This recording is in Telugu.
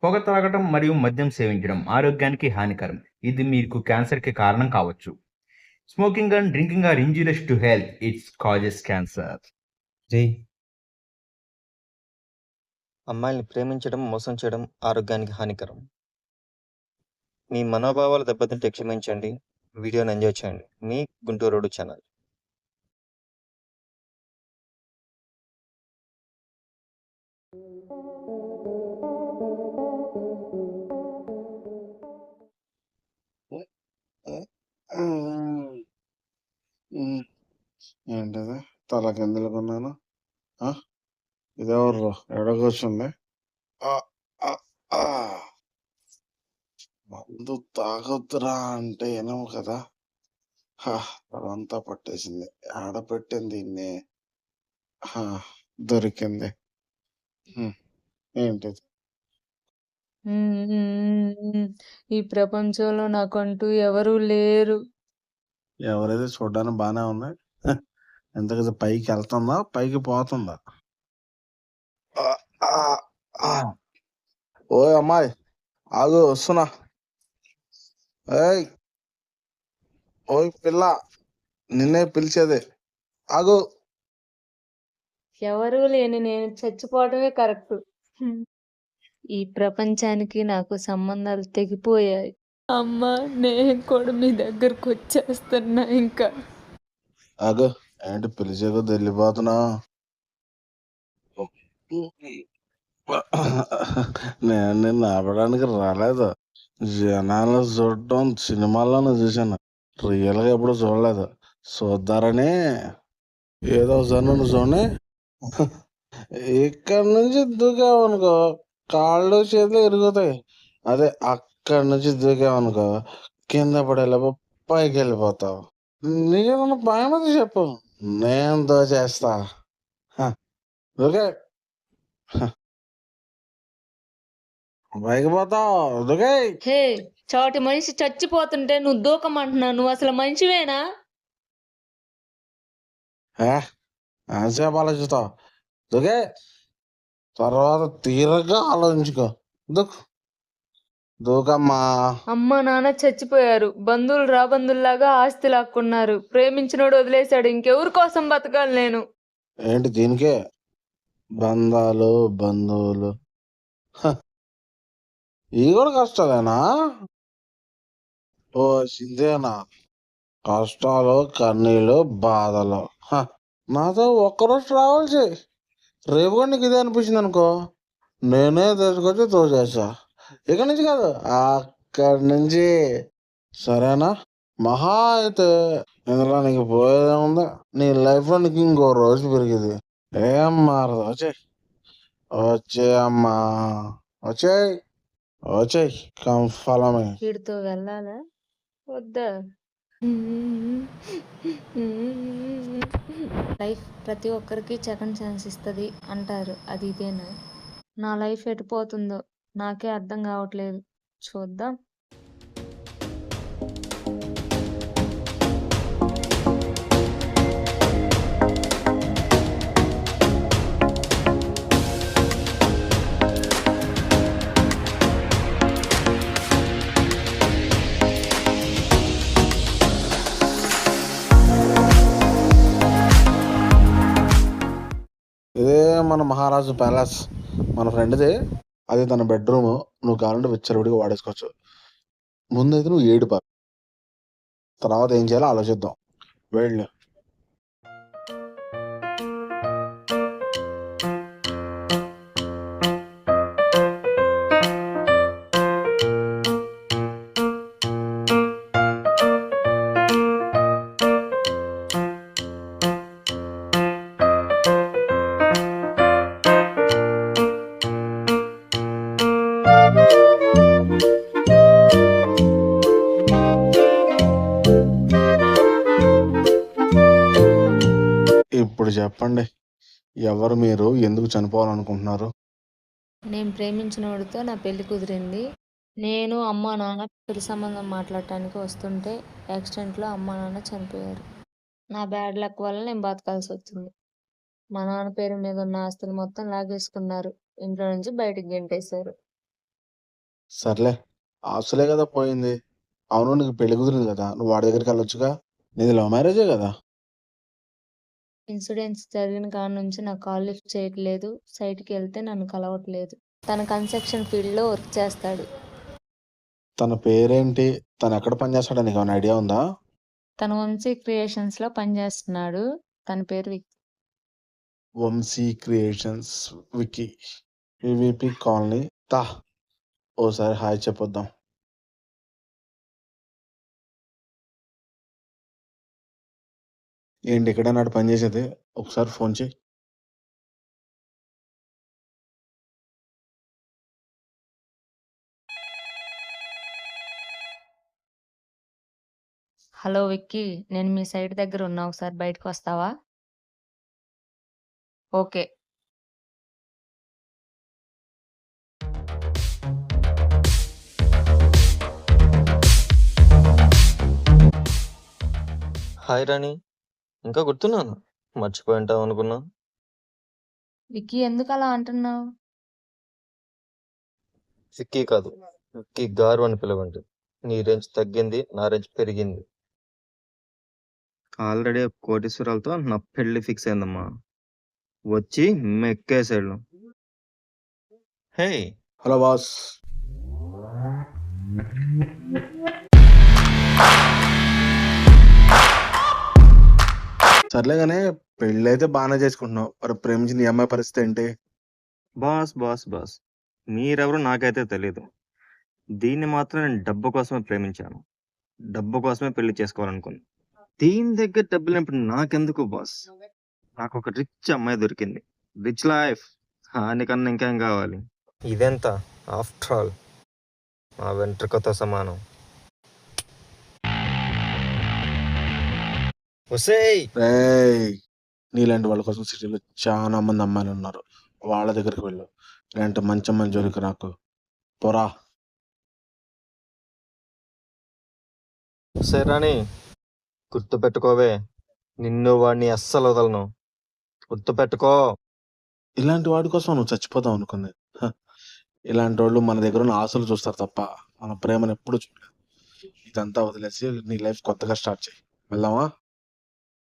పొగ తాగటం మరియు మద్యం సేవించడం ఆరోగ్యానికి హానికరం. ఇది మీకు క్యాన్సర్‌కి కారణం కావచ్చు. Smoking and drinking are injurious to health. It's causes cancer. జై అమ్మాయిల్ని ప్రేమించడం, మోసం చేయడం ఆరోగ్యానికి హానికరం. మీ మనోభావాలు దెబ్బతింటే క్షమించండి. వీడియోని ఎంజాయ్ చేయండి. మీ గుంటూరు రోడ్డు ఛానల్. ఏంటిది తల కిందలు కొన్నాను. ఇదెవర్రు ఎడ కూర్చుంది? మందు తాగొద్దురా అంటే వినవు కదా. తలంతా పట్టేసింది. ఆడ పెట్టింది దీన్ని. దొరికింది. ఏంటిది? ఈ ప్రపంచంలో నాకంటూ ఎవరూ లేరు. ఎవరైతే చూడడానికి బానే ఉంది. ఎంతకది పైకి వెళ్తుందా, పైకి పోతుందా? ఓ అమ్మాయి ఆగు, వస్తున్నా. ఏయ్ ఓయ్ పిల్ల, నిన్నే పిలిచేది. ఆగు. ఎవరూ లేని నేను చచ్చిపోవడమే కరెక్ట్. ఈ ప్రపంచానికి నాకు సంబంధాలు తెగిపోయాయి. అమ్మా, నేను కూడా మీ దగ్గరకు వచ్చేస్తున్నా. ఇంకా ఆగు, ఏంటి పిలిచేదో వెళ్ళిపోతున్నా? నేను నిన్ను ఆపడానికి రాలేదు. జనాలు చూడటం సినిమాల్లోనే చూశాను, రియల్ గా ఎప్పుడు చూడలేదు. చూద్దారని ఏదో జనును చూని ఇక్కడ నుంచి దూకామనుకో కాళ్ళు చేతులు ఇరుగుతాయి. అదే అక్కడి నుంచి దూకామనుకో కింద పడేలోపు పైకి వెళ్ళిపోతావు. నీకేమన్నా భయం అది చెప్పు, నేను దోచేస్తా. ఓకే, పైకి పోతావు. ఓకే. హే, చోటి మనిషి చచ్చిపోతుంటే నువ్వు దూకమంటున్నావు. నువ్వు అసలు మనిషివేనా? ఎంతసేపు ఆలోచిస్తావు? ఓకే, తర్వాత తీరగా ఆలోచించుకో. దూకమ్మా. అమ్మ నాన్న చచ్చిపోయారు. బంధువులు రాబంధుల్లాగా ఆస్తి లాక్కున్నారు. ప్రేమించినోడు వదిలేశాడు. ఇంకెవరి కోసం బతకాలి నేను? ఏంటి దీనికే బంధాలు బంధువులు? ఇవి కూడా కష్టాలేనా? ఓ సిందేనా కష్టాలు, కన్నీళ్ళు, బాధలు. నాతో ఒక్కరోజు ట్రావెల్ చేయి. రేపు కూడా నీకు ఇదే అనిపించింది అనుకో, నేనే తీసుకొచ్చి తోచేసా. ఇక్కడి నుంచి కాదు, అక్కడి నుంచి. సరేనా? మహా అయితే ఇందులో నీకు పోయేదేముంది? నీ లైఫ్ లో నీకు ఇంకో రోజు పెరిగింది. ఏం మారదు. వచ్చే అమ్మా, వచ్చేయ్ వచ్చేయ్. Come follow me. వీడితో వెళ్ళాలా వద్దా? లైఫ్ ప్రతి ఒక్కరికి సెకండ్ ఛాన్స్ ఇస్తుంది అంటారు, అది ఇదేనా? నా లైఫ్ ఎటుపోతుందో నాకే అర్థం కావట్లేదు. చూద్దాం. ఇదే మన మహారాజు ప్యాలెస్, మన ఫ్రెండ్ది. అది తన బెడ్రూమ్. నువ్వు కావాలంటే విచ్చలవిడిగా వాడేసుకోవచ్చు. ముందైతే నువ్వు ఏడుపా, తర్వాత ఏం చేయాలో ఆలోచిద్దాం. వెళ్ళు. ఇప్పుడు చెప్పండి, ఎవరు మీరు? ఎందుకు చనిపోవాలనుకుంటున్నారు? నేను ప్రేమించిన వాడితో నా పెళ్లి కుదిరింది. నేను అమ్మా నాన్న పెళ్లి సంబంధం మాట్లాడటానికి వస్తుంటే యాక్సిడెంట్లో అమ్మా నాన్న చనిపోయారు. నా బ్యాడ్ లక్ వల్ల నేను బతకాల్సి వచ్చింది. మా నాన్న పేరు మీద ఉన్న ఆస్తులు మొత్తం లాగేసుకున్నారు. ఇంట్లో నుంచి బయటికి గెంటేశారు. సర్లే, ఆస్తులే కదా పోయింది. అవును, నీకు పెళ్లి కుదిరింది కదా, నువ్వు వాడి దగ్గరికి వెళ్ళొచ్చుగా. నీది లవ్ మ్యారేజే కదా. ఇన్సిడెంట్స్ జరిగిన కాడ నుంచి నా కాల్ లిఫ్ట్ చేయట్లేదు, సైట్కి వెళ్తే నన్ను కలవట్లేదు. తన కన్స్ట్రక్షన్ ఫీల్డ్లో వర్క్ చేస్తాడు. తన పేరేంటి? తను ఎక్కడ పనిచేస్తాడో నీకు ఏమైనా ఐడియా ఉందా? తన వంశీ క్రియేషన్స్లో పనిచేస్తున్నాడు. తన పేరు Vicky. Vamshi creations, Vicky, EVP colony. తా, ఓసారి హాయ్ చెప్పొద్దాం. ఏంటి ఇక్కడ నాడు పని చేసేది? ఒకసారి ఫోన్ చేయి. హలో విక్కీ, నేను మీ సైట్ దగ్గర ఉన్నా, ఒకసారి బయటకు వస్తావా? ఓకే. హాయ్ రాణి, ఇంకా గుర్తున్నాను, మర్చిపోయి ఉంటావు అనుకున్నా. విక్కీ, ఎందుకు అలా అంటున్నావు? విక్కీ కాదు, విక్కీ గారు అని పిలవండి. నీ రేంజ్ తగ్గింది, నా రేంజ్ పెరిగింది. ఆల్రెడీ కోటీశ్వరాలతో నా పెళ్లి ఫిక్స్ అయిందమ్మా. వచ్చి మెక్కేసాడు. హే, హలో బాస్. సర్లేగానే, పెళ్ళి అయితే బాగానే చేసుకుంటున్నావు, మరి ప్రేమించిన ఈ అమ్మాయి పరిస్థితి ఏంటి? బాస్ బాస్ బాస్, మీరెవరో నాకైతే తెలీదు. దీన్ని మాత్రం నేను డబ్బు కోసమే ప్రేమించాను, డబ్బు కోసమే పెళ్లి చేసుకోవాలనుకున్నాను. దీని దగ్గర డబ్బులు లేనప్పుడు నాకెందుకు బాస్? నాకు ఒక రిచ్ అమ్మాయి దొరికింది, రిచ్ లైఫ్, దానికన్నా ఇంకేం కావాలి? ఇదెంత? ఆఫ్టర్ ఆల్ మా వెంట్రుకతో సమానం. ఒసేయ్, రేయ్, నీలాంటి వాళ్ళ కోసం సిటీలో చాలా మంది అమ్మాయిలు ఉన్నారు, వాళ్ళ దగ్గరికి వెళ్ళు. ఇలాంటి మంచి అమ్మాయిలు జోలికి నాకు పొరా. ఒసేయ్ రాణి, గుర్తు పెట్టుకోవే, నిన్ను వాడిని అస్సలు వదలను, గుర్తు పెట్టుకో. ఇలాంటి వాడి కోసం నువ్వు చచ్చిపోతావు అనుకుంది. ఇలాంటి వాళ్ళు మన దగ్గర ఉన్న ఆశలు చూస్తారు తప్ప మన ప్రేమను ఎప్పుడు చూడలేదు. ఇదంతా వదిలేసి నీ లైఫ్ కొత్తగా స్టార్ట్ చేయి. వెళ్దామా?